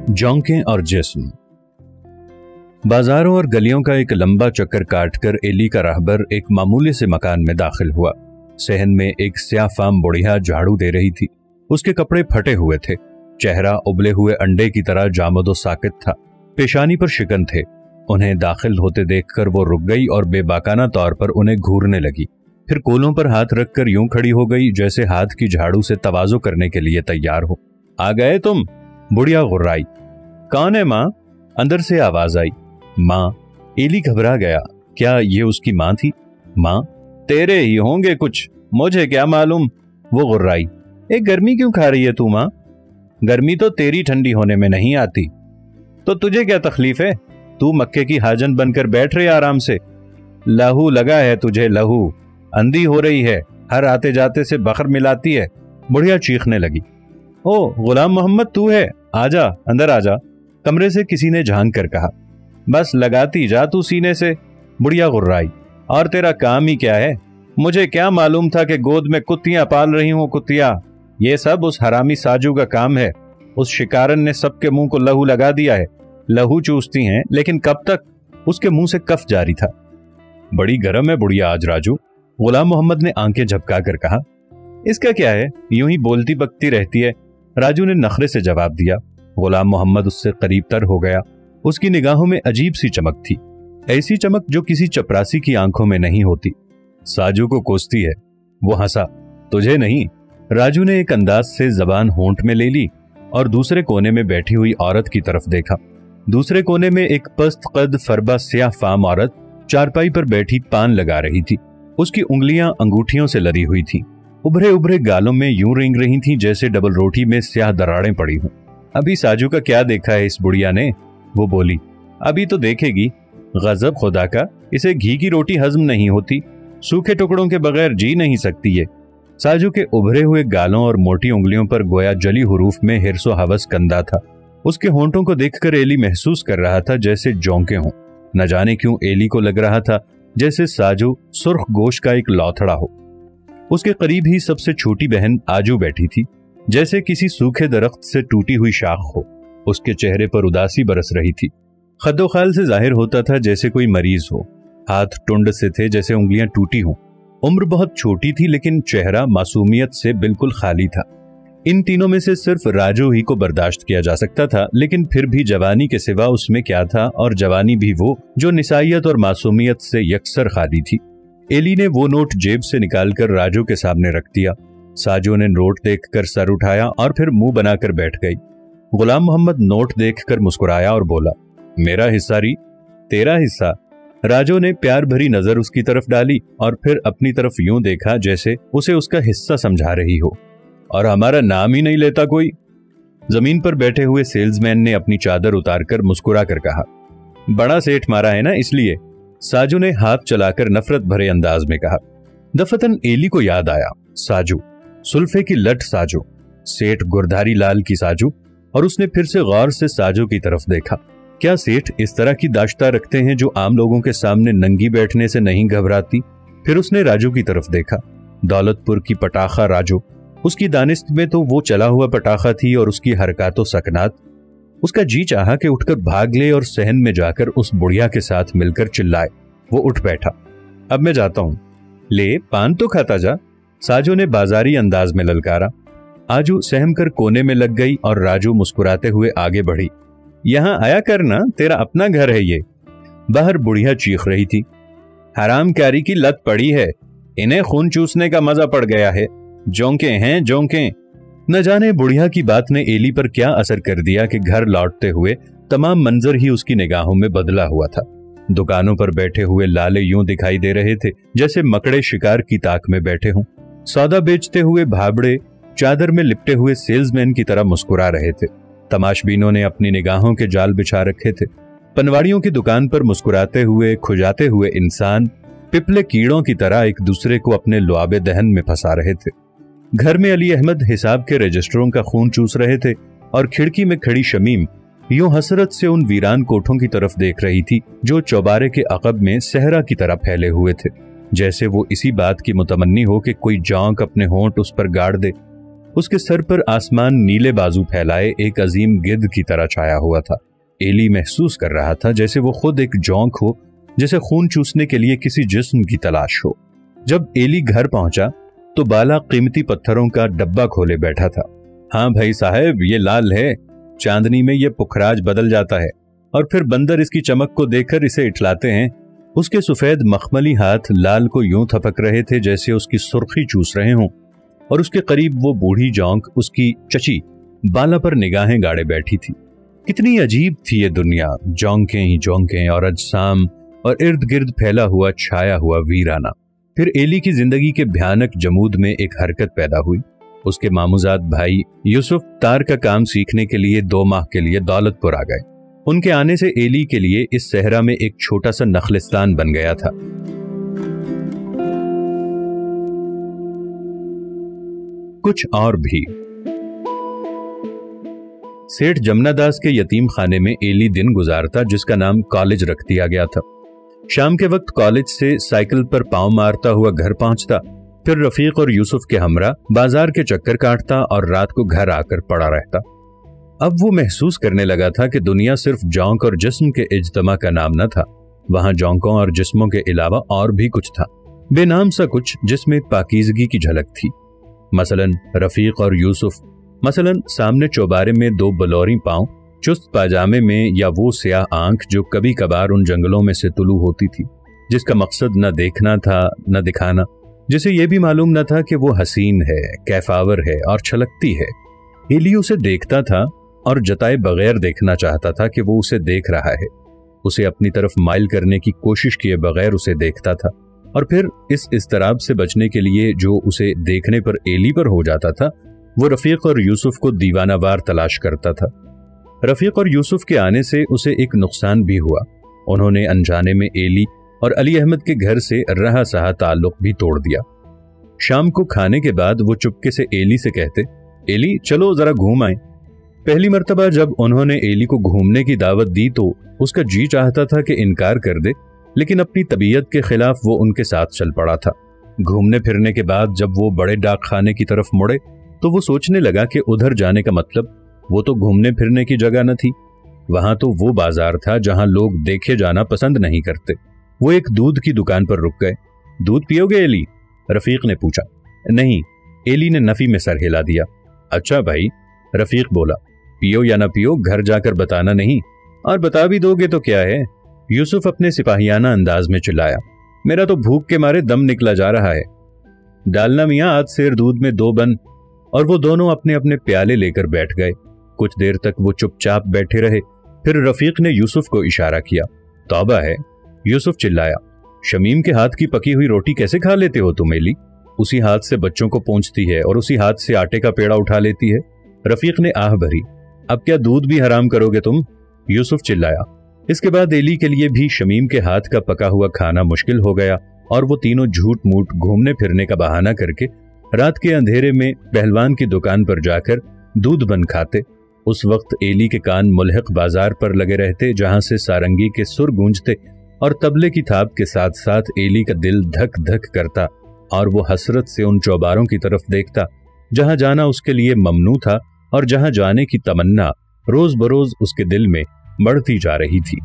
जोंकें और जिस्म। बाजारों और गलियों का एक लंबा चक्कर काटकर एली का राहबर एक मामूली से मकान में दाखिल हुआ। सहन में एक स्याह फाम बुढ़िया झाड़ू दे रही थी। उसके कपड़े फटे हुए थे, चेहरा उबले हुए अंडे की तरह जामदो साकित था, पेशानी पर शिकन थे। उन्हें दाखिल होते देखकर वो रुक गई और बेबाकाना तौर पर उन्हें घूरने लगी। फिर कोलों पर हाथ रखकर यूं खड़ी हो गई जैसे हाथ की झाड़ू से तवाज़ो करने के लिए तैयार हो। आ गए तुम? बुढ़िया गुर्राई। कौन है माँ? अंदर से आवाज आई। माँ। एली घबरा गया। क्या ये उसकी माँ थी? माँ। तेरे ही होंगे कुछ, मुझे क्या मालूम। वो गुर्राई। एक गर्मी क्यों खा रही है तू माँ? गर्मी तो तेरी ठंडी होने में नहीं आती। तो तुझे क्या तकलीफ है? तू मक्के की हाजन बनकर बैठ रही आराम से। लहू लगा है तुझे, लहू। अंधी हो रही है, हर आते जाते से बखर मिलाती है। बुढ़िया चीखने लगी। ओ गुलाम मोहम्मद तू है? आजा, अंदर आजा, कमरे से किसी ने झांक कर कहा। बस लगाती जा तू सीने से। बुढ़िया गुर्राई। और तेरा काम ही क्या है? मुझे क्या मालूम था कि गोद में कुत्तियां पाल रही हूं। कुत्तियां? ये सब उस हरामी साजू का काम है। उस शिकारन ने सबके मुंह को लहू लगा दिया है। लहू चूसती हैं, लेकिन कब तक? उसके मुंह से कफ जारी था। बड़ी गरम है बुढ़िया आज राजू। गुलाम मोहम्मद ने आंखें झपका कर कहा। इसका क्या है, यूं ही बोलती बकती रहती है। राजू ने नखरे से जवाब दिया। गुलाम मोहम्मद उससे करीब तर हो गया। उसकी निगाहों में अजीब सी चमक थी, ऐसी चमक जो किसी चपरासी की आंखों में नहीं होती। साजू को कोसती है। वो हंसा। तुझे नहीं। राजू ने एक अंदाज से जबान होंठ में ले ली और दूसरे कोने में बैठी हुई औरत की तरफ देखा। दूसरे कोने में एक पस्त कद फरबा स्याह फाम औरत चारपाई पर बैठी पान लगा रही थी। उसकी उंगलियां अंगूठियों से लदी हुई थी। उभरे उभरे गालों में यूं रेंग रही थी जैसे डबल रोटी में स्याह दरारें पड़ी हों। अभी साजू का क्या देखा है इस बुढ़िया ने? वो बोली। अभी तो देखेगी। गजब खुदा का, इसे घी की रोटी हजम नहीं होती। सूखे टुकड़ों के बगैर जी नहीं सकती है। साजू के उभरे हुए गालों और मोटी उंगलियों पर गोया जली हुरूफ में हिर्सो हवस कंदा था। उसके होंठों को देखकर एली महसूस कर रहा था जैसे जोंके हों। न जाने क्यों एली को लग रहा था जैसे साजू सुर्ख गोश्त का एक लौथड़ा हो। उसके करीब ही सबसे छोटी बहन आजू बैठी थी, जैसे किसी सूखे दरख्त से टूटी हुई शाख हो। उसके चेहरे पर उदासी बरस रही थी। खद्दोखाल से जाहिर होता था जैसे कोई मरीज हो। हाथ टुंड से थे जैसे उंगलियां टूटी हों। उम्र बहुत छोटी थी लेकिन चेहरा मासूमियत से बिल्कुल खाली था। इन तीनों में से सिर्फ राजू ही को बर्दाश्त किया जा सकता था, लेकिन फिर भी जवानी के सिवा उसमें क्या था, और जवानी भी वो जो निसाइयत और मासूमियत से यकसर खाली थी। एली ने वो नोट जेब से निकालकर राजू के सामने रख दिया। साजू ने नोट देखकर सर उठाया और फिर मुंह बनाकर बैठ गई। गुलाम मोहम्मद नोट देखकर मुस्कुराया और बोला, मेरा हिस्सा री? तेरा हिस्सा? राजू ने प्यार भरी नजर उसकी तरफ डाली और फिर अपनी तरफ यूं देखा जैसे उसे उसका हिस्सा समझा रही हो। और हमारा नाम ही नहीं लेता कोई? जमीन पर बैठे हुए सेल्समैन ने अपनी चादर उतारकर मुस्कुरा कर कहा। बड़ा सेठ मारा है ना इसलिए। साजू ने हाथ चलाकर नफरत भरे अंदाज में कहा। दफतन एली को याद आया। साजू, सुल्फे की लट साजू, सेठ गुरधारी लाल की साजू। और उसने फिर से गौर से साजू की तरफ देखा। क्या सेठ इस तरह की दाश्ता रखते हैं जो आम लोगों के सामने नंगी बैठने से नहीं घबराती? फिर उसने राजू की तरफ देखा। दौलतपुर की पटाखा राजू। उसकी दानिस्त में तो वो चला हुआ पटाखा थी और उसकी हरकतों सकनात। उसका जी चाहा कि उठकर भाग ले और सहन में जाकर उस बुढ़िया के साथ मिलकर चिल्लाए। वो उठ बैठा। अब मैं जाता हूं। ले पान तो खाता जा, साजू ने बाजारी अंदाज में ललकारा। आजू सहम कर कोने में लग गई और राजू मुस्कुराते हुए आगे बढ़ी। यहां आया करना, तेरा अपना घर है ये। बाहर बुढ़िया चीख रही थी। हरामकारी की लत पड़ी है, इन्हें खून चूसने का मजा पड़ गया है। जोंके हैं जोंके। न जाने बुढ़िया की बात ने एली पर क्या असर कर दिया कि घर लौटते हुए तमाम मंजर ही उसकी निगाहों में बदला हुआ था। दुकानों पर बैठे हुए लाले यूं दिखाई दे रहे थे जैसे मकड़े शिकार की ताक में बैठे हों। सौदा बेचते हुए भाबड़े चादर में लिपटे हुए सेल्समैन की तरह मुस्कुरा रहे थे। तमाशबीनों ने अपनी निगाहों के जाल बिछा रखे थे। पनवाड़ियों की दुकान पर मुस्कुराते हुए खुजाते हुए इंसान पिपले कीड़ों की तरह एक दूसरे को अपने लुआबे दहन में फंसा रहे थे। घर में अली अहमद हिसाब के रजिस्टरों का खून चूस रहे थे और खिड़की में खड़ी शमीम यूं हसरत से उन वीरान कोठों की तरफ देख रही थी जो चौबारे के अकब में सहरा की तरह फैले हुए थे। जैसे वो इसी बात की मुतमन्नी हो कि कोई जौंक अपने होंठ उस पर गाड़ दे। उसके सर पर आसमान नीले बाजू फैलाए एक अजीम गिद्ध की तरह छाया हुआ था। एली महसूस कर रहा था जैसे वो खुद एक जौंक हो, जैसे खून चूसने के लिए किसी जिस्म की तलाश हो। जब एली घर पहुंचा तो बाला कीमती पत्थरों का डब्बा खोले बैठा था। हाँ भाई साहब, ये लाल है, चांदनी में ये पुखराज बदल जाता है और फिर बंदर इसकी चमक को देखकर इसे इठलाते हैं। उसके सफेद मखमली हाथ लाल को यूं थपक रहे थे जैसे उसकी सुर्खी चूस रहे हों, और उसके करीब वो बूढ़ी जौंक उसकी चची बाला पर निगाहें गाड़े बैठी थी। कितनी अजीब थी ये दुनिया, जौंकें ही जौंकें और अजसाम और इर्द गिर्द फैला हुआ छाया हुआ वीराना। फिर एली की जिंदगी के भयानक जमूद में एक हरकत पैदा हुई। उसके मामूजाद भाई यूसुफ तार का काम सीखने के लिए 2 माह के लिए दौलतपुर आ गए। उनके आने से एली के लिए इस सहरा में एक छोटा सा नखलिस्तान बन गया था। कुछ और भी। सेठ जमनादास के यतीम खाने में एली दिन गुजारता, जिसका नाम कॉलेज रख दिया गया था। शाम के वक्त कॉलेज से साइकिल पर पांव मारता हुआ घर पहुंचता, फिर रफीक और यूसुफ के हमरा बाजार के चक्कर काटता और रात को घर आकर पड़ा रहता। अब वो महसूस करने लगा था कि दुनिया सिर्फ जौंक और जिस्म के इज्तमा का नाम न था। वहां जौंकों और जिस्मों के अलावा और भी कुछ था, बेनाम सा कुछ जिसमें पाकीज़गी की झलक थी। मसलन रफीक और यूसुफ, मसलन सामने चौबारे में 2 बलौरी पांव, चुस्त पाजामे में, या वो स्याह आंख जो कभी कभार उन जंगलों में से तुलू होती थी, जिसका मकसद न देखना था न दिखाना, जिसे यह भी मालूम न था कि वो हसीन है, कैफावर है और छलकती है। एली उसे देखता था और जताए बगैर देखना चाहता था कि वो उसे देख रहा है। उसे अपनी तरफ माइल करने की कोशिश किए बगैर उसे देखता था, और फिर इस इस्तराब से बचने के लिए जो उसे देखने पर एली पर हो जाता था, वो रफीक और यूसुफ को दीवानावार तलाश करता था। रफीक और यूसुफ के आने से उसे एक नुकसान भी हुआ। उन्होंने अनजाने में एली और अली अहमद के घर से रहा सहा ताल्लुक भी तोड़ दिया। शाम को खाने के बाद वो चुपके से एली से कहते, एली चलो जरा घूम आए। पहली मर्तबा जब उन्होंने एली को घूमने की दावत दी तो उसका जी चाहता था कि इनकार कर दे, लेकिन अपनी तबीयत के खिलाफ वो उनके साथ चल पड़ा था। घूमने फिरने के बाद जब वो बड़े डाक खाने की तरफ मुड़े तो वो सोचने लगा कि उधर जाने का मतलब वो तो घूमने फिरने की जगह न थी, वहां तो वो बाजार था जहां लोग देखे जाना पसंद नहीं करते। वो एक दूध की दुकान पर रुक गए। दूध पियोगे एली? रफीक ने पूछा। नहीं, एली ने नफी में सर हिला दिया। अच्छा भाई, रफीक बोला, पियो या ना पियो घर जाकर बताना नहीं, और बता भी दोगे तो क्या है। यूसुफ अपने सिपाहियाना अंदाज में चिल्लाया, मेरा तो भूख के मारे दम निकला जा रहा है। डालना मियाँ, आज सेर दूध में 2 बन। और वो दोनों अपने अपने प्याले लेकर बैठ गए। कुछ देर तक वो चुपचाप बैठे रहे। फिर रफीक ने यूसुफ को इशारा किया। तौबा है, यूसुफ चिल्लाया, शमीम के हाथ की पकी हुई रोटी कैसे खा लेते हो तुम एली? उसी हाथ से बच्चों को पोंछती है और उसी हाथ से आटे का पेड़ा उठा लेती है। रफीक ने आह भरी। अब क्या दूध भी हराम करोगे तुम? यूसुफ चिल्लाया। इसके बाद एली के लिए भी शमीम के हाथ का पका हुआ खाना मुश्किल हो गया और वो तीनों झूठ मूठ घूमने फिरने का बहाना करके रात के अंधेरे में पहलवान की दुकान पर जाकर दूध बन खाते। उस वक्त एली के कान मुल्हिक बाजार पर लगे रहते, जहां से सारंगी के सुर गूंजते और तबले की थाप के साथ साथ एली का दिल धक धक करता और वो हसरत से उन चौबारों की तरफ देखता जहां जाना उसके लिए ममनू था और जहां जाने की तमन्ना रोज बरोज उसके दिल में बढ़ती जा रही थी।